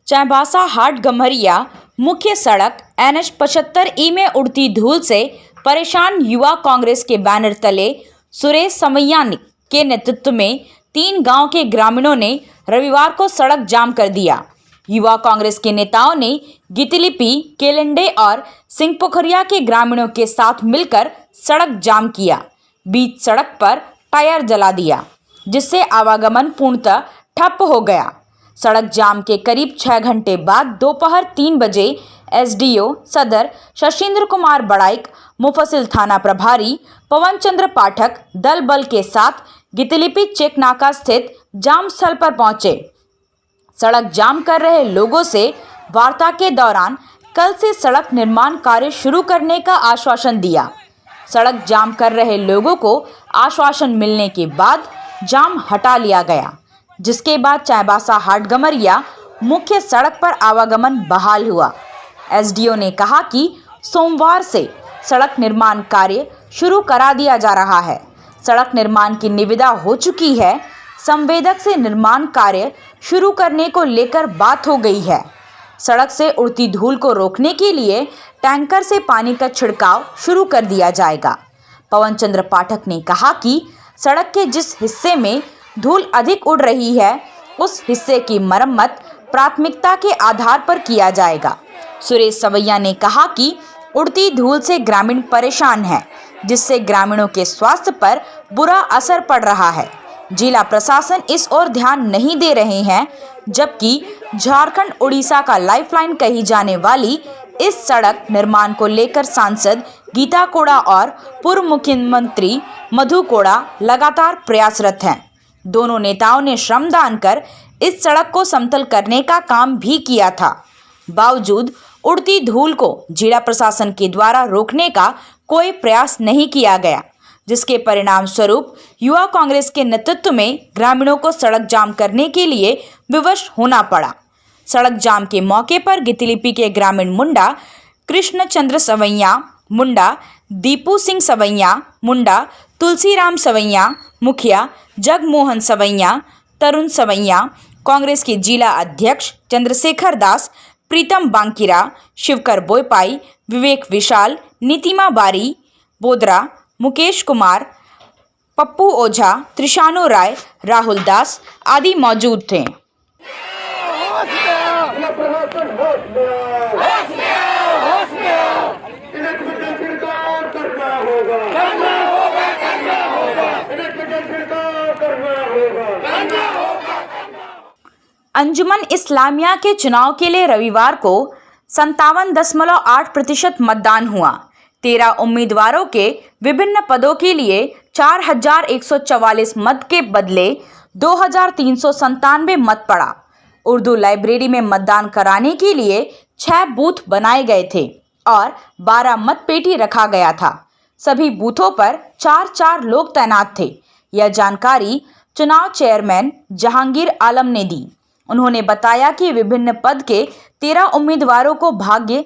चाईबासा हाट गम्हरिया मुख्य सड़क NH 75E में उड़ती धूल से परेशान युवा कांग्रेस के बैनर तले सुरेश सवैया के नेतृत्व में 3 गांव के ग्रामीणों ने रविवार को सड़क जाम कर दिया। युवा कांग्रेस के नेताओं ने गितलिपी, केलंडे और सिंहपोखरिया के ग्रामीणों के साथ मिलकर सड़क जाम किया। बीच सड़क पर टायर जला दिया, जिससे आवागमन पूर्णतः ठप हो गया। सड़क जाम के करीब 6 घंटे बाद दोपहर 3 बजे SDO सदर शशीन्द्र कुमार बड़ाइक, मुफस्सिल थाना प्रभारी पवन चंद्र पाठक दल बल के साथ गितलिपी चेक नाका स्थित जाम स्थल पर पहुंचे। सड़क जाम कर रहे लोगों से वार्ता के दौरान कल से सड़क निर्माण कार्य शुरू करने का आश्वासन दिया। सड़क जाम कर रहे लोगों को आश्वासन मिलने के बाद जाम हटा लिया गया, जिसके बाद चाईबासा हाट गम्हरिया मुख्य सड़क पर आवागमन बहाल हुआ। SDO ने कहा कि सोमवार से सड़क निर्माण कार्य शुरू करा दिया जा रहा है। सड़क निर्माण की निविदा हो चुकी है। संवेदक से निर्माण कार्य शुरू करने को लेकर बात हो गई है। सड़क से उड़ती धूल को रोकने के लिए टैंकर से पानी का छिड़काव शुरू कर दिया जाएगा। पवन चंद्र पाठक ने कहा कि सड़क के जिस हिस्से में धूल अधिक उड़ रही है, उस हिस्से की मरम्मत प्राथमिकता के आधार पर किया जाएगा। सुरेश सवैया ने कहा कि उड़ती धूल से ग्रामीण परेशान हैं, जिससे ग्रामीणों के स्वास्थ्य पर बुरा असर पड़ रहा है। जिला प्रशासन इस ओर ध्यान नहीं दे रहे हैं, जबकि झारखंड उड़ीसा का लाइफलाइन कही जाने वाली इस सड़क निर्माण को लेकर सांसद गीता कोड़ा और पूर्व मुख्यमंत्री मधु कोड़ा लगातार प्रयासरत हैं। दोनों नेताओं ने श्रमदान कर इस सड़क को समतल करने का काम भी किया था। बावजूद उड़ती धूल को जिला प्रशासन के द्वारा रोकने का कोई प्रयास नहीं किया गया, जिसके परिणाम स्वरूप युवा कांग्रेस के नेतृत्व में ग्रामीणों को सड़क जाम करने के लिए विवश होना पड़ा। सड़क जाम के मौके पर गितलिपी के ग्रामीण मुंडा कृष्णचंद्र सवैया मुंडा, दीपू सिंह सवैया मुंडा, तुलसीराम सवैया मुखिया, जगमोहन सवैया, तरुण सवैया, कांग्रेस के जिला अध्यक्ष चंद्रशेखर दास, प्रीतम बांकीरा, शिवकर बोयपाई, विवेक विशाल, नीतिमा बारी बोदरा, मुकेश कुमार, पप्पू ओझा, त्रिशानु राय, राहुल दास आदि मौजूद थे। अंजुमन इस्लामिया के चुनाव के लिए रविवार को 57.8% मतदान हुआ। 13 उम्मीदवारों के विभिन्न पदों के लिए 4144 मत के बदले 2397 मत पड़ा। उर्दू लाइब्रेरी में मतदान कराने के लिए 6 बूथ बनाए गए थे और 12 मतपेटी रखा गया था। सभी बूथों पर 4-4 लोग तैनात थे। यह जानकारी चुनाव चेयरमैन जहांगीर आलम ने दी। उन्होंने बताया कि विभिन्न पद के 13 उम्मीदवारों को भाग्य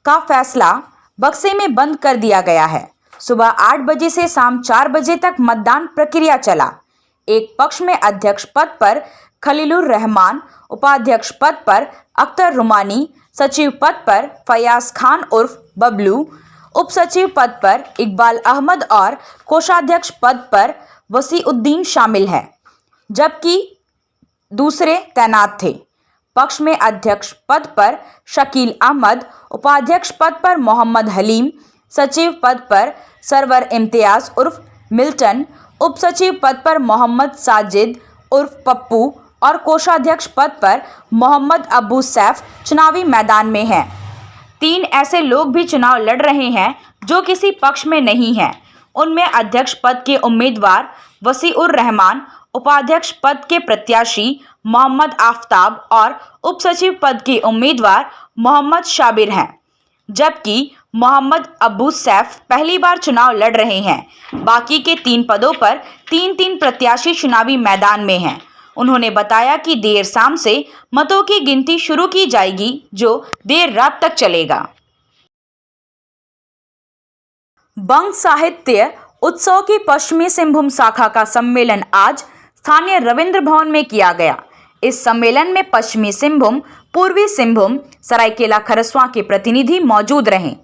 का फैसला बक्से में बंद कर दिया गया है। सुबह 8 बजे से शाम 4 बजे तक मतदान प्रक्रिया चला। एक पक्ष में अध्यक्ष पद पर खलीलुर रहमान, उपाध्यक्ष पद पर अख्तर रुमानी, सचिव पद पर फयाज खान उर्फ बबलू, उप सचिव पद पर इकबाल अहमद और कोषाध्यक्ष पद पर वसीउद्दीन शामिल है, जबकि दूसरे तैनात थे। पक्ष में अध्यक्ष पद पर शकील अहमद, उपाध्यक्ष पद पर मोहम्मद हलीम, सचिव पद पर सरवर इम्तियाज उर्फ मिल्टन, उप सचिव पद पर मोहम्मद साजिद उर्फ पप्पू और कोषाध्यक्ष पद पर मोहम्मद अबू सैफ चुनावी मैदान में हैं। 3 ऐसे लोग भी चुनाव लड़ रहे हैं जो किसी पक्ष में नहीं हैं। उनमें अध्यक्ष पद के उम्मीदवार वसीउर रहमान, उपाध्यक्ष पद के प्रत्याशी मोहम्मद आफ्ताब और उप सचिव पद के उम्मीदवार मोहम्मद शाबिर हैं, जबकि मोहम्मद अबू सैफ पहली बार चुनाव लड़ रहे हैं। बाकी के 3 पदों पर 3-3 प्रत्याशी चुनावी मैदान में हैं। उन्होंने बताया कि देर शाम से मतों की गिनती शुरू की जाएगी, जो देर रात तक चलेगा। बंग साहित्य उत्सव की पश्चिमी सिंहभूम शाखा का सम्मेलन आज स्थानीय रविंद्र भवन में किया गया। इस सम्मेलन में पश्चिमी सिंहभूम, पूर्वी सिंहभूम, सरायकेला खरसावां के प्रतिनिधि मौजूद रहे।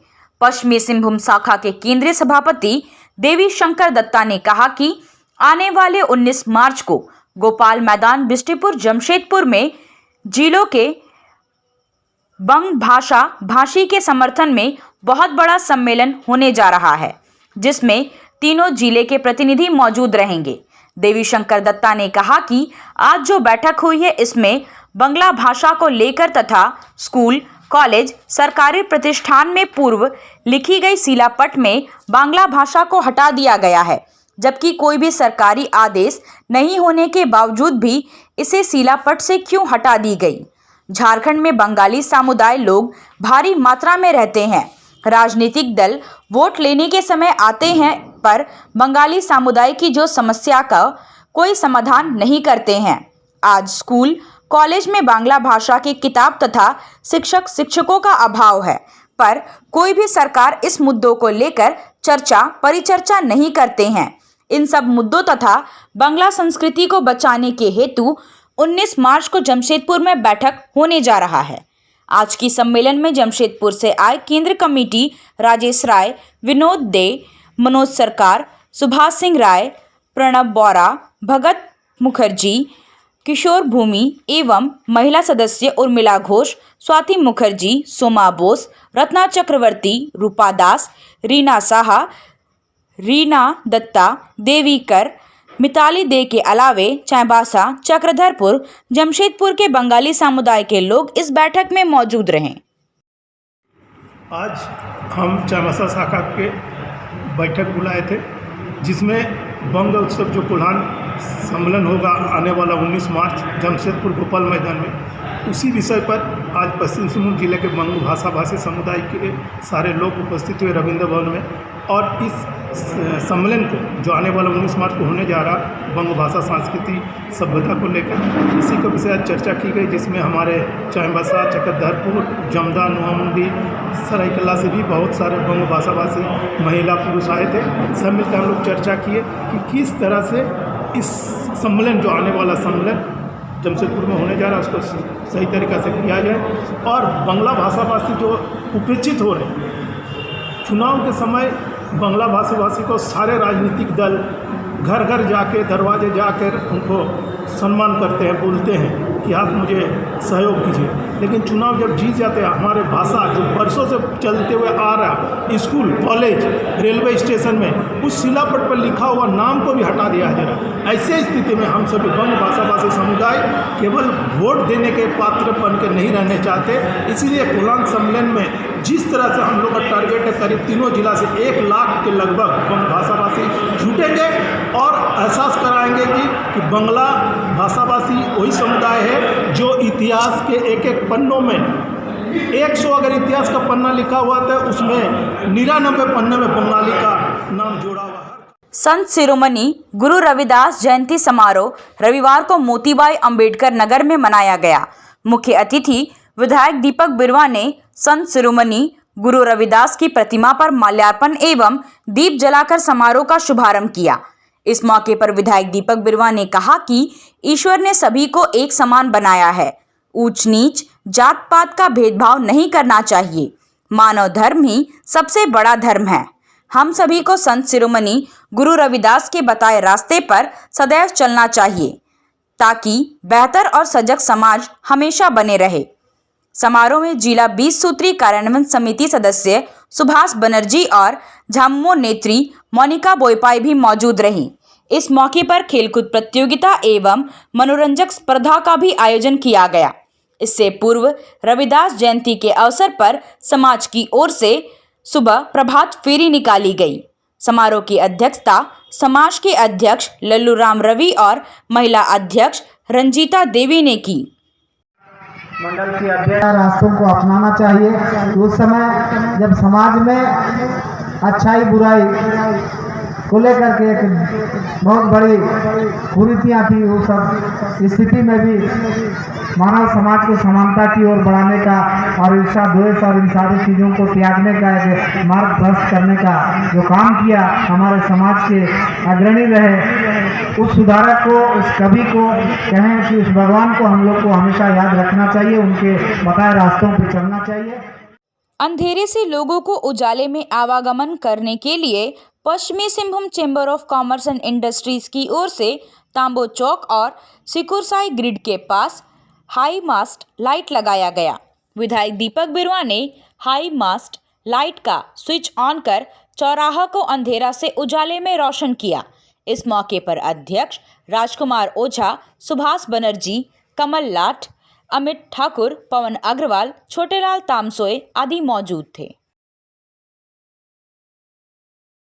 पश्चिमी सिंहभूम शाखा के केंद्रीय सभापति देवी शंकर दत्ता ने कहा कि आने वाले 19 मार्च को गोपाल मैदान, बिष्टुपुर, जमशेदपुर में जिलों के बंग भाषा भाषी के समर्थन में बहुत बड़ा सम्मेलन होने जा रहा है, जिसमें तीनों जिले के प्रतिनिधि मौजूद रहेंगे। देवी शंकर दत्ता ने कहा कि आज जो बैठक हुई है, इसमें बंगला भाषा को लेकर तथा स्कूल, कॉलेज, सरकारी प्रतिष्ठान में पूर्व लिखी गई शिलापट में बांग्ला भाषा को हटा दिया गया है, जबकि कोई भी सरकारी आदेश नहीं होने के बावजूद भी इसे शिलापट से क्यों हटा दी गई। झारखंड में बंगाली समुदाय लोग भारी मात्रा में रहते हैं। राजनीतिक दल वोट लेने के समय आते हैं, पर बंगाली समुदाय की जो समस्या का कोई समाधान नहीं करते हैं। आज स्कूल, कॉलेज में बांग्ला भाषा की किताब तथा शिक्षकों का अभाव है, पर कोई भी सरकार इस मुद्दों को लेकर परिचर्चा नहीं करते हैं। इन सब मुद्दों तथा बांग्ला संस्कृति को बचाने के हेतु 19 मार्च को जमशेदपुर में बैठक होने जा रहा है। आज की सम्मेलन में जमशेदपुर से आए केंद्र कमेटी राजेश राय, विनोद दे, मनोज सरकार, सुभाष सिंह राय, प्रणब बोरा, भगत मुखर्जी, किशोर भूमि एवं महिला सदस्य उर्मिला घोष, स्वाति मुखर्जी, सोमा बोस, रत्ना चक्रवर्ती, रूपा दास, रीना साहा, रीना दत्ता, देवी कर, मिताली दे के अलावे चाईबासा, चक्रधरपुर, जमशेदपुर के बंगाली समुदाय के लोग इस बैठक में मौजूद रहे। आज हम चाईबासा शाखा के बैठक बुलाए थे, जिसमें बंग उत्सव जो कोल्हान सम्मेलन होगा आने वाला 19 मार्च जमशेदपुर गोपाल मैदान में, उसी विषय पर आज पश्चिम सिंहभूम जिले के बंग भाषा भाषी समुदाय के सारे लोग उपस्थित हुए रविंद्र भवन में। और इस सम्मेलन को जो आने वाला 19 मार्च को होने जा रहा बंग भाषा संस्कृति सभ्यता को लेकर, इसी के विषय आज चर्चा की गई, जिसमें हमारे चाईबासा, चक्रधरपुर, जमदा, नोआमुंडी, सरायकेला से भी बहुत सारे बंग भाषा भाषी महिला पुरुष आए थे। सब मिलकर हम लोग चर्चा किए कि किस तरह से इस सम्मेलन जो आने वाला सम्मेलन जमशेदपुर में होने जा रहा है उसको सही तरीक़ा से किया जाए। और बांग्ला भाषा भाषी जो उपेक्षित हो रहे हैं, चुनाव के समय बांग्ला भाषी को सारे राजनीतिक दल घर घर जाके, दरवाजे जाकर उनको सम्मान करते हैं, बोलते हैं कि आप मुझे सहयोग कीजिए। लेकिन चुनाव जब जीत जाते हैं, हमारे भाषा जो वर्षों से चलते हुए आ रहा, स्कूल, कॉलेज, रेलवे स्टेशन में उस शिलापट पर लिखा हुआ नाम को भी हटा दिया जा रहा। ऐसे स्थिति में हम सभी बंग भाषा भाषी समुदाय केवल वोट देने के पात्र बन के नहीं रहने चाहते। इसीलिए कोल्हान सम्मेलन में जिस तरह से हम लोग का टारगेट है, करीब तीनों जिला से 1 लाख के लगभग बंग भाषा भाषी जुटेंगे और एहसास कराएंगे कि बंगला भाषा भाषी वही समुदाय है जो इतिहास के एक पन्नों में 100 अगर इतिहास का पन्ना लिखा हुआ था, उसमें 99 पन्ने में बंगाली का नाम जोड़ा हुआ है। संत शिरोमणि गुरु रविदास जयंती समारोह रविवार को मोतीबाई अंबेडकर नगर में मनाया गया। मुख्य अतिथि विधायक दीपक बिरुवा ने संत शिरोमणि गुरु रविदास की प्रतिमा पर माल्यार्पण एवं दीप जलाकर समारोह का शुभारंभ किया। इस मौके पर विधायक दीपक बिरुवा ने कहा कि ईश्वर ने सभी को एक समान बनाया है। ऊंच नीच, जात पात का भेदभाव नहीं करना चाहिए। मानव धर्म ही सबसे बड़ा धर्म है। हम सभी को संत शिरोमणि गुरु रविदास के बताए रास्ते पर सदैव चलना चाहिए, ताकि बेहतर और सजग समाज हमेशा बने रहे। समारोह में जिला 20 सूत्री कार्यान्वयन समिति सदस्य सुभाष बनर्जी और झामुमो नेत्री मोनिका बोयपाई भी मौजूद रहीं। इस मौके पर खेलकूद प्रतियोगिता एवं मनोरंजक स्पर्धा का भी आयोजन किया गया। इससे पूर्व रविदास जयंती के अवसर पर समाज की ओर से सुबह प्रभात फेरी निकाली गई। समारोह की अध्यक्षता समाज के अध्यक्ष लल्लू राम रवि और महिला अध्यक्ष रंजीता देवी ने की। मंडल की अध्यक्ष रास्तों को अपनाना चाहिए। उस समय जब समाज में अच्छाई बुराई को लेकर के एक बहुत बड़ी कुरीतियाँ थी, वो सब स्थिति में भी मानव समाज को समानता की ओर बढ़ाने का और ईर्ष्या द्वेष और इन सारी चीज़ों को त्यागने का, एक मार्ग भ्रष्ट करने का जो काम किया, हमारे समाज के अग्रणी रहे, उस सुधारक को, उस कवि को कहें कि उस भगवान को हम लोग को हमेशा याद रखना चाहिए, उनके बताए रास्तों पर चलना चाहिए। अंधेरे से लोगों को उजाले में आवागमन करने के लिए पश्चिमी Singhbhum chamber of commerce and industries की ओर से तांबो चौक और सिकुरसाई ग्रिड के पास हाई मास्ट लाइट लगाया गया। विधायक दीपक बिरुआ ने हाई मास्ट लाइट का स्विच ऑन कर चौराहा को अंधेरा से उजाले में रोशन किया। इस मौके पर अध्यक्ष राजकुमार ओझा, सुभाष बनर्जी, कमल लाठ, अमित ठाकुर, पवन अग्रवाल, छोटेलाल तामसोए आदि मौजूद थे।